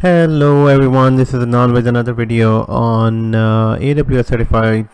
Hello everyone, this is Anand with another video on AWS Certified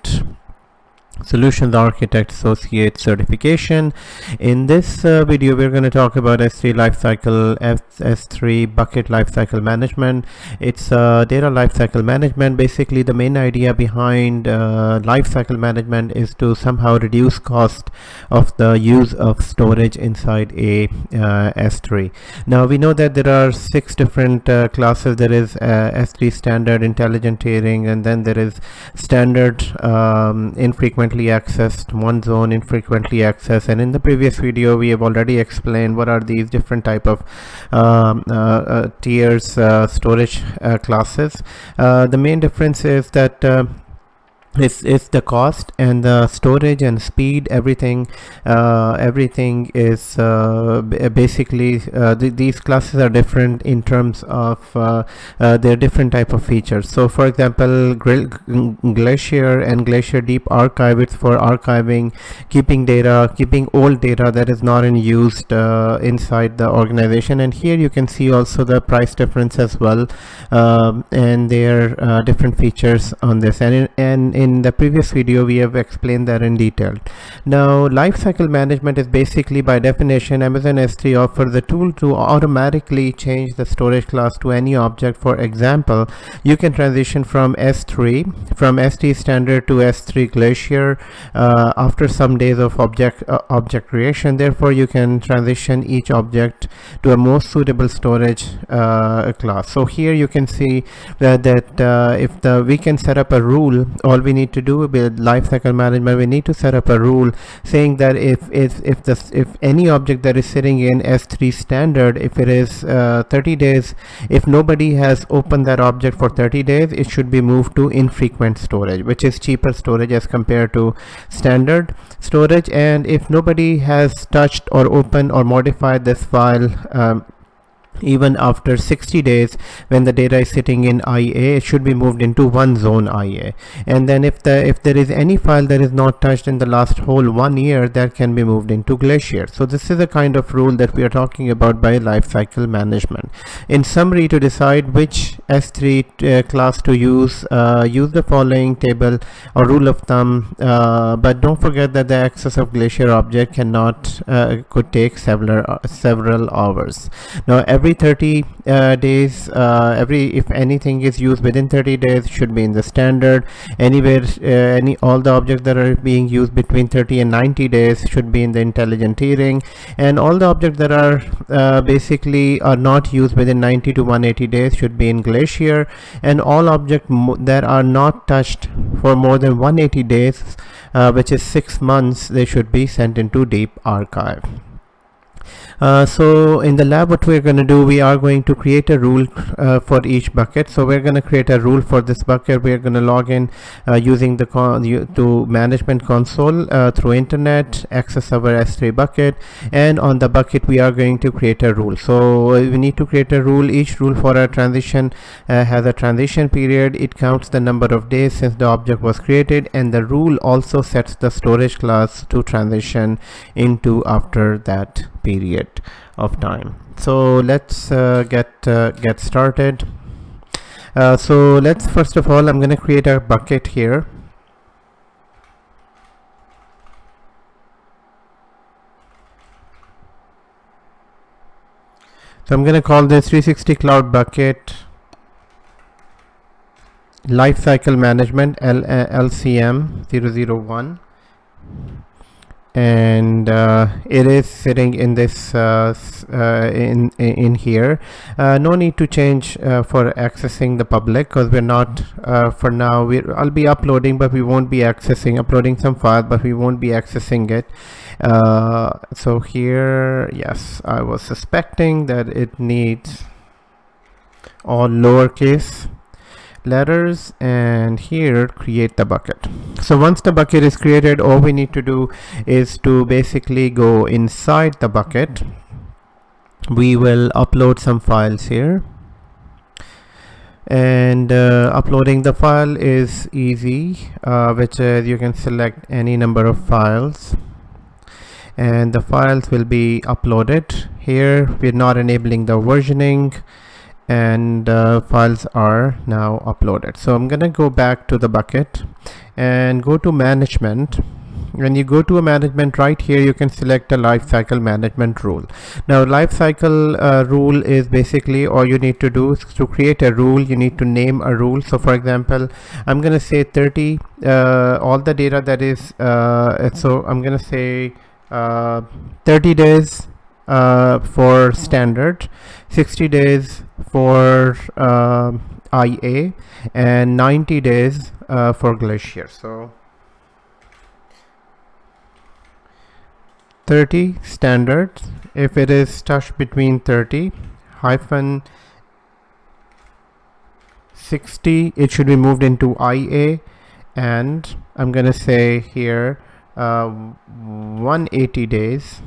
Solutions Architect Associate certification. In this video we're going to talk about S3 Lifecycle, S3 Bucket Lifecycle Management. It's data lifecycle management. Basically the main idea behind lifecycle management is to somehow reduce cost of the use of storage inside a S3. Now we know that there are 6 different classes. There is S3 standard, intelligent tiering, and then there is standard, infrequently accessed, one zone, infrequently accessed. And in the previous video we have already explained what are these different type of tiers, storage classes. The main difference is that is the cost and the storage and speed. Everything is basically these classes are different in terms of their different type of features. So for example, Glacier and Glacier Deep Archive, it's for archiving, keeping old data that is not in used inside the organization. And here you can see also the price difference as well, and their different features on this. And in the previous video we have explained that in detail. Now lifecycle management is basically, by definition, Amazon S3 offers the tool to automatically change the storage class to any object. For example, you can transition from S3 standard to S3 Glacier after some days of object creation. Therefore you can transition each object to a most suitable storage class. So here you can see that if we can set up a rule. All we need to do with lifecycle management, we need to set up a rule saying that if any object that is sitting in S3 standard, if it is 30 days, if nobody has opened that object for 30 days, it should be moved to infrequent storage, which is cheaper storage as compared to standard storage. And if nobody has touched or opened or modified this file, even after 60 days, when the data is sitting in IA, it should be moved into one zone IA. And then if there is any file that is not touched in the last whole 1 year, that can be moved into Glacier. So this is a kind of rule that we are talking about by lifecycle management. In summary, to decide which S3 class to use the following table or rule of thumb, but don't forget that the access of Glacier object could take several hours. Now every 30 days, if anything is used within 30 days, should be in the standard. All the objects that are being used between 30 and 90 days should be in the intelligent tiering, and all the objects that are basically are not used within 90 to 180 days should be in Glacier, and all objects that are not touched for more than 180 days, which is 6 months, they should be sent into Deep Archive. So in the lab, what we're going to do, we are going to create a rule for each bucket. So we're going to create a rule for this bucket. We're going to log in using the management console through internet, access our S3 bucket, and on the bucket we are going to create a rule. So we need to create a rule. Each rule for a transition has a transition period. It counts the number of days since the object was created, and the rule also sets the storage class to transition into after that period of time. So let's get started. So let's first of all, I'm going to create a bucket here. So I'm going to call this 360 Cloud Bucket Lifecycle Management LCM 001. And it is sitting in this in here. No need to change for accessing the public, because we're not for now. I'll be uploading, but we won't be uploading some files, but we won't be accessing it. So here, yes, I was suspecting that it needs all lowercase letters, and here create the bucket. So once the bucket is created, all we need to do is to basically go inside the bucket. We will upload some files here, and uploading the file is easy, which is you can select any number of files and the files will be uploaded. Here we're not enabling the versioning, and files are now uploaded. So I'm gonna go back to the bucket and go to management. When you go to a management, right here you can select a lifecycle management rule. Now lifecycle rule is basically all you need to do is to create a rule. You need to name a rule. So for example, I'm gonna say 30 all the data that is so I'm gonna say 30 days for standard, 60 days for IA, and 90 days for glacier. So 30 standard, if it is touched between 30 hyphen 60, it should be moved into IA, and I'm gonna say here 180 days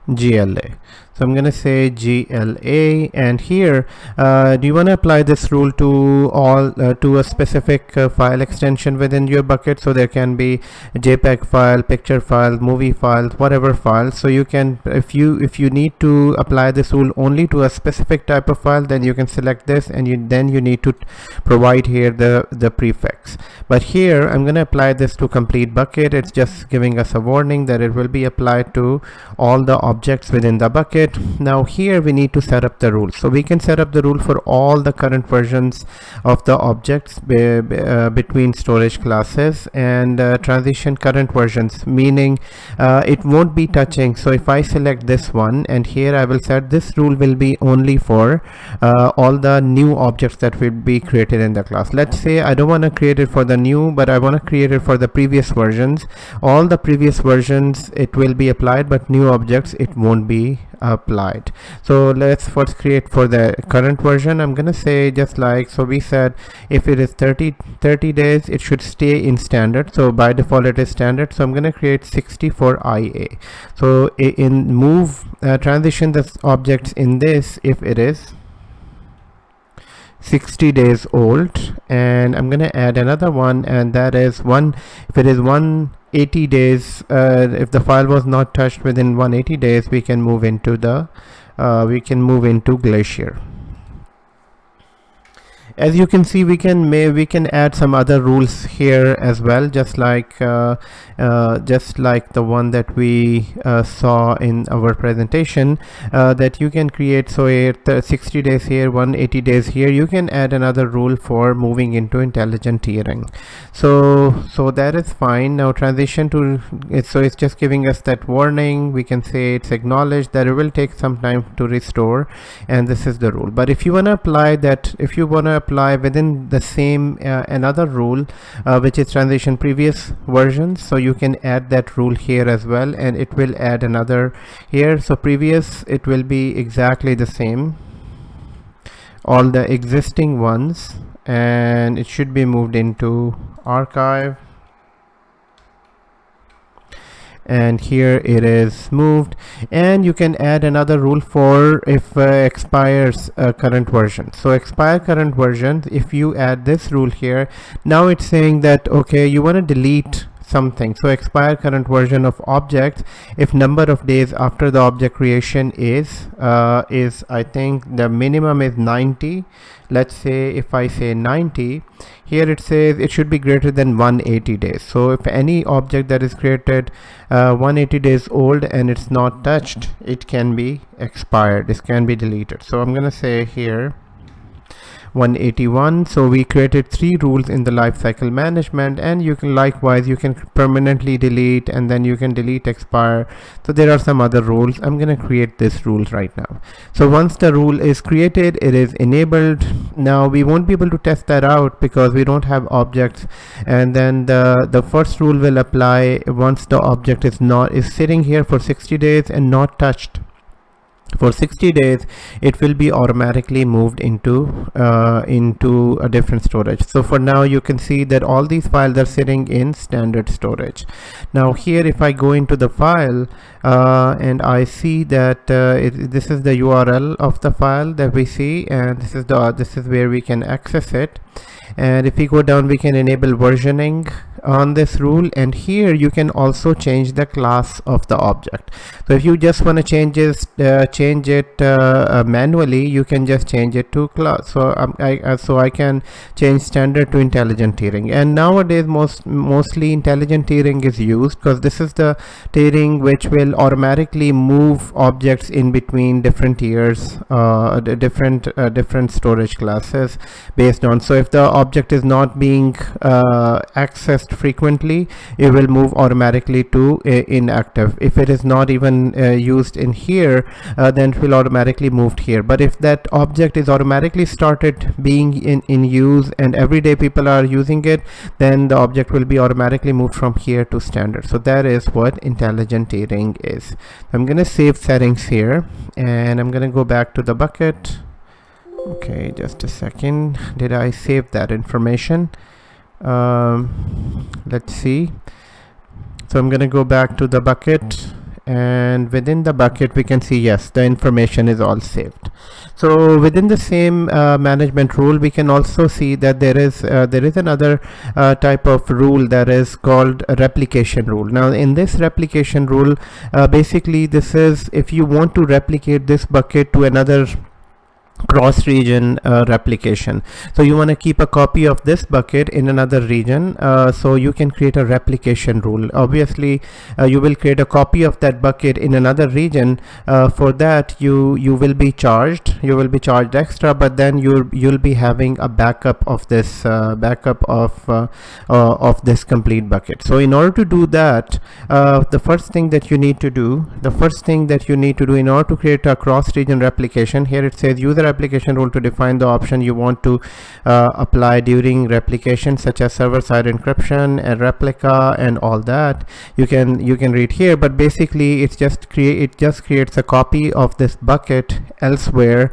GLA. So I'm going to say GLA, and here do you want to apply this rule to all to a specific file extension within your bucket? So there can be a JPEG file, picture file, movie file, whatever file. So you can, if you need to apply this rule only to a specific type of file, then you can select this, and then you need to provide here the prefix. But here I'm going to apply this to complete bucket. It's just giving us a warning that it will be applied to all the objects within the bucket. Now here we need to set up the rule. So we can set up the rule for all the current versions of the objects between storage classes, and transition current versions, meaning it won't be touching. So if I select this one, and here I will set this rule will be only for all the new objects that will be created in the class. Let's say I don't want to create it for the new, but I want to create it for the previous versions. All the previous versions it will be applied, but new objects it won't be applied. So let's first create for the current version. I'm gonna say just like, so we said if it is 30 days, it should stay in standard. So by default it is standard. So I'm gonna create 60 for IA. So in move transition the objects in this if it is 60 days old, and I'm gonna add another one, and that is if it is 180 days, if the file was not touched within 180 days, we can move into glacier. As you can see, we can add some other rules here as well, just like the one that we saw in our presentation, that you can create. So here 60 days here, 180 days here. You can add another rule for moving into intelligent tiering. So that is fine. Now transition to it. So it's just giving us that warning. We can say it's acknowledged that it will take some time to restore, and this is the rule. But if you want to apply that, if you want to apply within the same another rule which is transition previous versions, so you can add that rule here as well, and it will add another here. So previous, it will be exactly the same, all the existing ones, and it should be moved into archive, and here it is moved. And you can add another rule for if expires current version. So expire current version, if you add this rule here, now it's saying that okay, you want to delete something. So expire current version of objects if number of days after the object creation is I think the minimum is 90. Let's say if I say 90, here it says it should be greater than 180 days. So if any object that is created 180 days old and it's not touched, it can be expired, this can be deleted. So I'm gonna say here 181. So we created 3 rules in the lifecycle management, and you can likewise you can permanently delete, and then you can delete expire. So there are some other rules. I'm going to create this rule right now. So once the rule is created, it is enabled. Now we won't be able to test that out because we don't have objects, and then the first rule will apply once the object is sitting here for 60 days and not touched. For 60 days it will be automatically moved into a different storage. So for now you can see that all these files are sitting in standard storage. Now here if I go into the file and I see that this is the URL of the file that we see, and this is where we can access it. And if we go down, we can enable versioning on this rule, and here you can also change the class of the object. So if you just want to change it manually, you can just change it to class. So I can change standard to intelligent tiering, and nowadays mostly intelligent tiering is used because this is the tiering which will automatically move objects in between different tiers, different storage classes based on. So if the object is not being accessed frequently, it will move automatically to inactive. If it is not even used in here, then it will automatically moved here. But if that object is automatically started being in use and every day people are using it, then the object will be automatically moved from here to standard. So that is what intelligent tiering is. I'm going to save settings here, and I'm going to go back to the bucket. Okay, just a second. Did I save that information? Let's see. So I'm going to go back to the bucket, and within the bucket we can see, yes, the information is all saved. So within the same management rule, we can also see that there is another type of rule that is called a replication rule. Now in this replication rule, basically this is if you want to replicate this bucket to another cross region replication. So you want to keep a copy of this bucket in another region, so you can create a replication rule. Obviously you will create a copy of that bucket in another region. For that you will be charged extra, but then you'll be having a backup of this this complete bucket. So in order to do that, the first thing that you need to do in order to create a cross region replication, here it says use the replication rule to define the option you want to apply during replication, such as server-side encryption and replica and all that. You can read here, but basically it just creates a copy of this bucket elsewhere,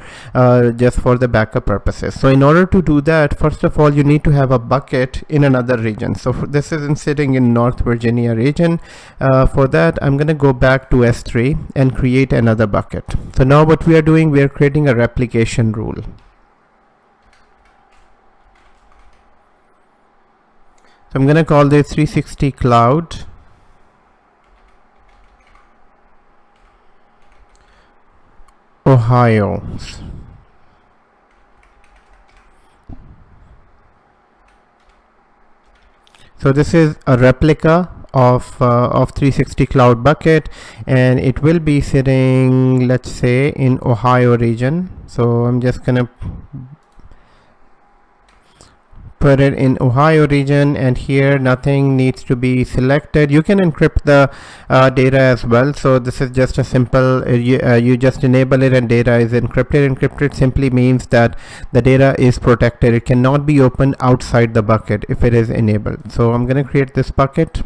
just for the backup purposes. So in order to do that, first of all you need to have a bucket in another region. So this is sitting in North Virginia region. For that I'm going to go back to S3 and create another bucket. So now what we are doing, we are creating a replication rule. So I'm going to call this 360 Cloud Ohio. So this is a replica of 360 Cloud bucket, and it will be sitting, let's say, in Ohio region. So I'm just gonna put it in Ohio region, and here nothing needs to be selected. You can encrypt the data as well. So this is just a simple you just enable it and data is encrypted. Encrypted simply means that the data is protected. It cannot be opened outside the bucket if it is enabled. So I'm going to create this bucket.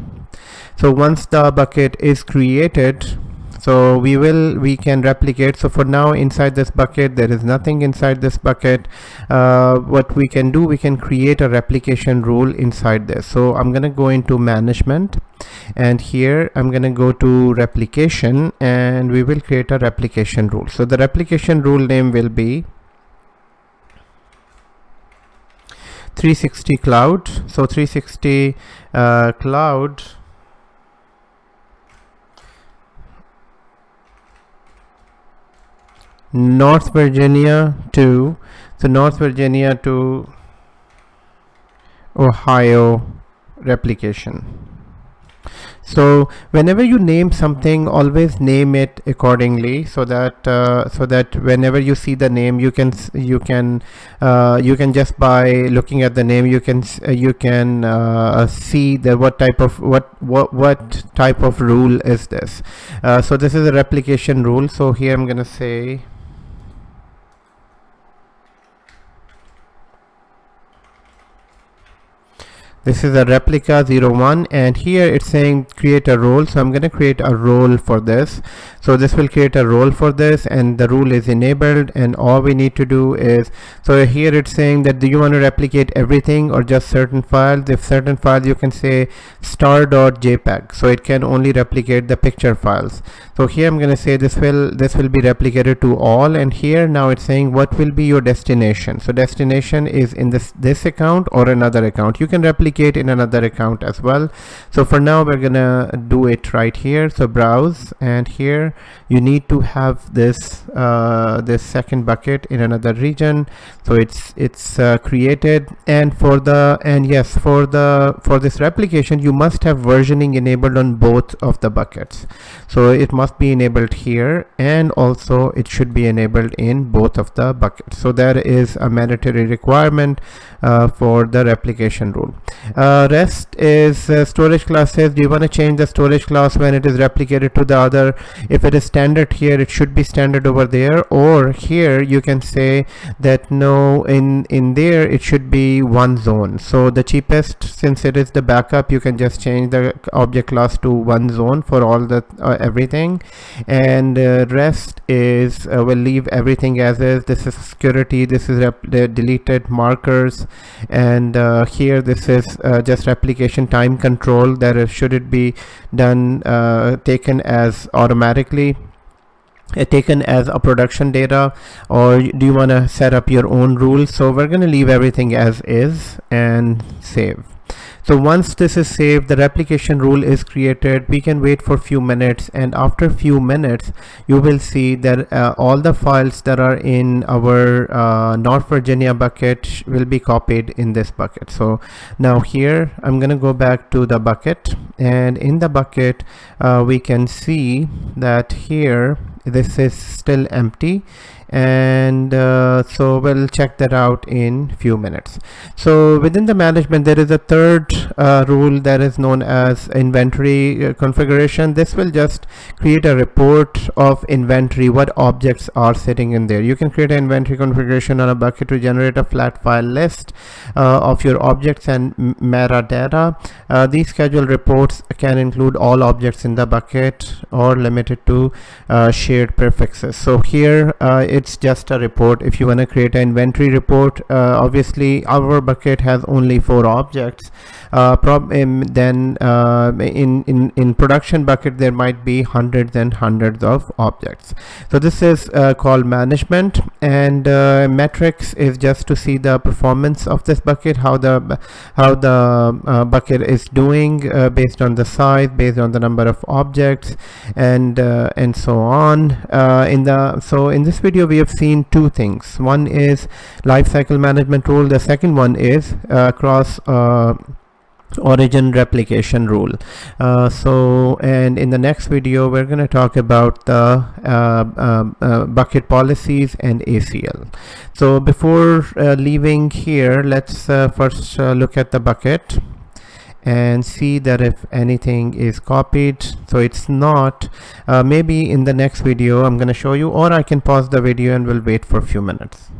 So once the bucket is created, so we can replicate. So for now, inside this bucket there is nothing inside this bucket. What we can do, we can create a replication rule inside this. So I'm going to go into management, and here I'm going to go to replication, and we will create a replication rule. So the replication rule name will be 360 Cloud. So 360 Cloud North Virginia to Ohio replication. So whenever you name something, always name it accordingly, so that whenever you see the name, you can just by looking at the name you can see that what type of rule is this. So this is a replication rule. So here I'm gonna say this is a replica 01, and here it's saying create a role. So I'm going to create a role for this. So this will create a role for this, and the rule is enabled, and all we need to do is, so here it's saying that do you want to replicate everything or just certain files. If certain files, you can say star.jpg, so it can only replicate the picture files. So here I'm going to say this will be replicated to all, and here now it's saying what will be your destination. So destination is in this account or another account. You can replicate replicate in another account as well. So for now we're gonna do it right here. So browse, and here you need to have this this second bucket in another region. So it's created, and for this replication you must have versioning enabled on both of the buckets. So it must be enabled here, and also it should be enabled in both of the buckets. So there is a mandatory requirement for the replication rule. Rest is storage classes. Do you want to change the storage class when it is replicated to the other? If it is standard here, it should be standard over there, or here you can say that no, in there it should be one zone. So the cheapest, since it is the backup, you can just change the object class to one zone for all the everything. And rest is will leave everything as is. This is security, this is the deleted markers, and here this is just replication time control, that should it be done taken as automatically, taken as a production data, or do you want to set up your own rules? So we're going to leave everything as is and save. So once this is saved, the replication rule is created. We can wait for a few minutes, and after a few minutes you will see that all the files that are in our North Virginia bucket will be copied in this bucket. So now here I'm going to go back to the bucket, and in the bucket we can see that here this is still empty, and so we'll check that out in few minutes. So within the management there is a third rule that is known as inventory configuration. This will just create a report of inventory, what objects are sitting in there. You can create an inventory configuration on a bucket to generate a flat file list of your objects and metadata. These schedule reports can include all objects in the bucket or limited to shared prefixes. So here it's just a report. If you want to create an inventory report, obviously our bucket has only 4 objects. Then in production bucket there might be hundreds and hundreds of objects. So this is called management, and metrics is just to see the performance of this bucket, how the bucket is doing based on the size, based on the number of objects, and so on. So in this video we have seen 2 things. One is lifecycle management rule. The second one is cross origin replication rule. And in the next video we're going to talk about the bucket policies and ACL. So before leaving here, let's first look at the bucket and see that if anything is copied. So it's not. Maybe in the next video I'm going to show you, or I can pause the video and we'll wait for a few minutes.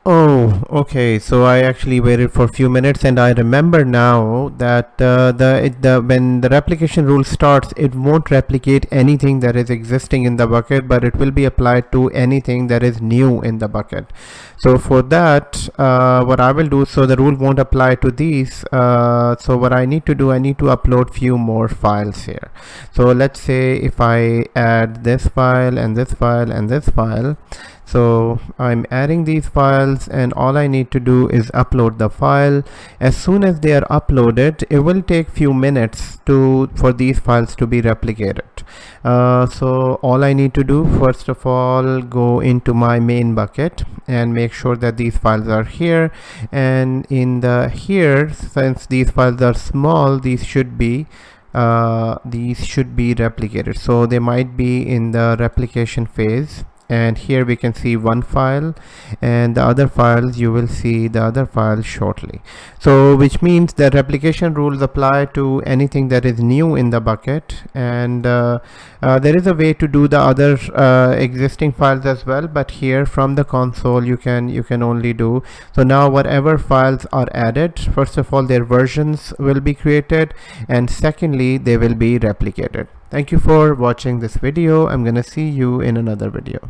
Oh, okay. So I actually waited for a few minutes, and I remember now that when the replication rule starts, it won't replicate anything that is existing in the bucket, but it will be applied to anything that is new in the bucket. So for that, what I will do, so the rule won't apply to these. So what I need to do, I need to upload few more files here. So let's say if I add this file and this file and this file. So I'm adding these files, and all I need to do is upload the file. As soon as they are uploaded, it will take few minutes for these files to be replicated. So all I need to do, first of all, go into my main bucket and make sure that these files are here, and in here, since these files are small, these should be replicated. So they might be in the replication phase. And here we can see one file, and the other files, you will see the other files shortly. So which means that replication rules apply to anything that is new in the bucket, and there is a way to do the other existing files as well, but here from the console you can only do. So now whatever files are added, first of all their versions will be created, and secondly they will be replicated. Thank you for watching this video. I'm gonna see you in another video.